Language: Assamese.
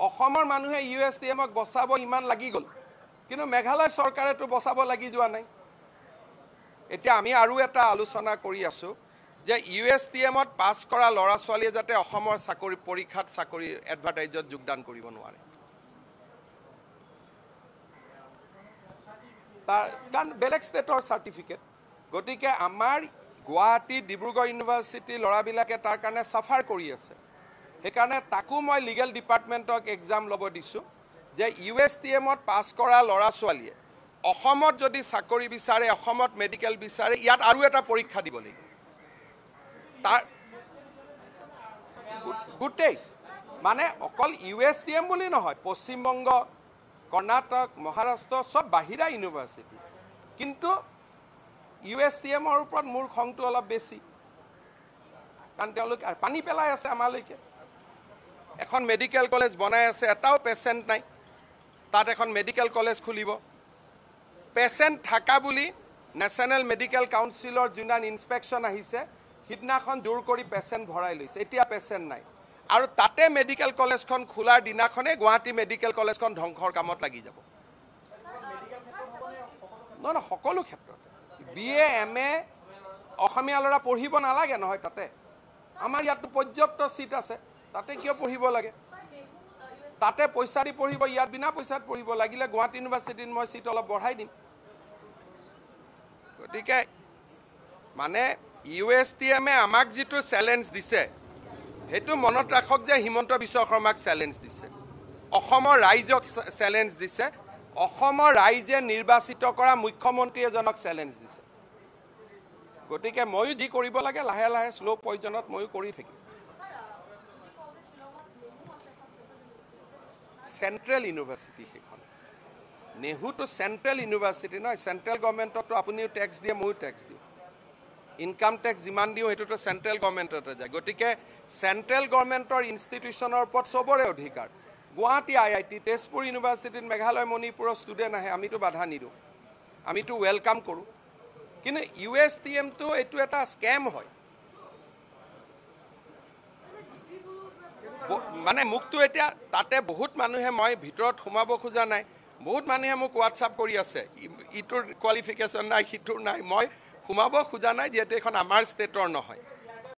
অসমৰ মানুহে USTMক বচাব ইমান লাগি গ'ল কিন্তু মেঘালয় চৰকাৰেতো বচাব লাগি যোৱা নাই এতিয়া আমি আৰু এটা আলোচনা কৰি আছো যে USTMত পাছ কৰা ল'ৰা ছোৱালীয়ে যাতে অসমৰ চাকৰি পৰীক্ষাত চাকৰি এডভাৰটাইজত যোগদান কৰিব নোৱাৰে কাৰণ বেলেগ ষ্টেটৰ চাৰ্টিফিকেট গতিকে আমাৰ গুৱাহাটী ডিব্ৰুগড় ইউনিভাৰ্চিটি ল'ৰাবিলাকে তাৰ কাৰণে সাফাৰ কৰি আছে সেইকাৰণে তাকো মই লিগেল ডিপাৰ্টমেণ্টক এক্সাম ল'ব দিছোঁ যে USTMত পাছ কৰা ল'ৰা ছোৱালীয়ে অসমত যদি চাকৰি বিচাৰে অসমত মেডিকেল বিচাৰে ইয়াত আৰু এটা পৰীক্ষা দিব লাগিব তাৰ গোটেই মানে অকল USTM বুলি নহয় পশ্চিমবংগ কৰ্ণাটক মহাৰাষ্ট্ৰ সব বাহিৰা ইউনিভাৰ্চিটি কিন্তু USTMৰ ওপৰত মোৰ খংটো অলপ বেছি কাৰণ তেওঁলোকে পানী পেলাই আছে আমালৈকে এখন মেডিকেল কলেজ বনাই আছে এটাও পেচেণ্ট নাই তাত এখন মেডিকেল কলেজ খুলিব পেচেণ্ট থাকা বুলি নেশ্যনেল মেডিকেল কাউন্সিলৰ যিমান ইনস্পেকশ্যন আহিছে হিদনাখন দূৰ কৰি পেচেণ্ট ভৰাই লৈছে এতিয়া পেচেণ্ট নাই আৰু তাতে মেডিকেল কলেজখন খোলাৰ দিনাখনে গুৱাহাটী মেডিকেল কলেজখন ধ্বংসৰ কামত লাগি যাব নহয় সকলো ক্ষেত্ৰত BA MA অসমীয়া ল'ৰা পঢ়িব নালাগে নহয় তাতে আমাৰ ইয়াত পৰ্যাপ্ত সিট আছে তাতে কিয় পঢ়িব লাগে তাতে পইচা দি পঢ়িব ইয়াত বিনা পইচাত পঢ়িব লাগিলে গুৱাহাটী ইউনিভাৰ্চিটিত মই সিট অলপ বঢ়াই দিম গতিকে মানে USTMে আমাক যেটো চ্যালেঞ্জ দিছে হেতু মনত ৰাখক যে হিমন্ত বিশ্ব শৰ্মাক চ্যালেঞ্জ দিছে অসমৰ ৰাইজক চ্যালেঞ্জ দিছে অসমৰ ৰাইজে নিৰ্বাচিত কৰা মুখ্যমন্ত্ৰী এজনক চ্যালেঞ্জ দিছে গতিকে ময়ো যি কৰিব লাগে লাহে লাহে স্লো পয়জনত ময়ো কৰি থাকিম সেন্ট্ৰেল ইউনিভাৰ্চিটি হেখন নেহু তো সেন্ট্ৰেল ইউনিভাৰ্চিটি নহয় সেন্ট্ৰেল গভৰ্নমেণ্টতো আপুনিও ট্যাক্স দিয়ে ময়ো ট্যাক্স দিওঁ ইনকাম ট্যাক্স যিমান দিওঁ হেতুটো সেন্ট্ৰেল গভৰ্নমেণ্টতে যায় গতিকে সেন্ট্ৰেল গভৰ্নমেণ্টৰ ইনষ্টিটিউচনৰ ওপৰত সবৰে অধিকাৰ গুৱাহাটী IIT তেজপুৰ ইউনিভাৰ্চিটিত মেঘালয় মণিপুৰৰ ষ্টুডেণ্ট আহে আমিতো বাধা নিদিওঁ আমিতো ওয়েলকাম কৰোঁ কিন্তু USTM তো এটো এটা স্ক্যাম হয় মানে মুক্তো এতিয়া তাতে বহুত মানুহে মই ভিতৰত সোমাব খোজা নাই বহুত মানুহে মোক WhatsApp কৰি আছে ইটোৰ কোৱালিফিকেশন নাই হিটোৰ নাই মই সোমাব খোজা নাই যেতে এখন আমাৰ ষ্টেটৰ নহয়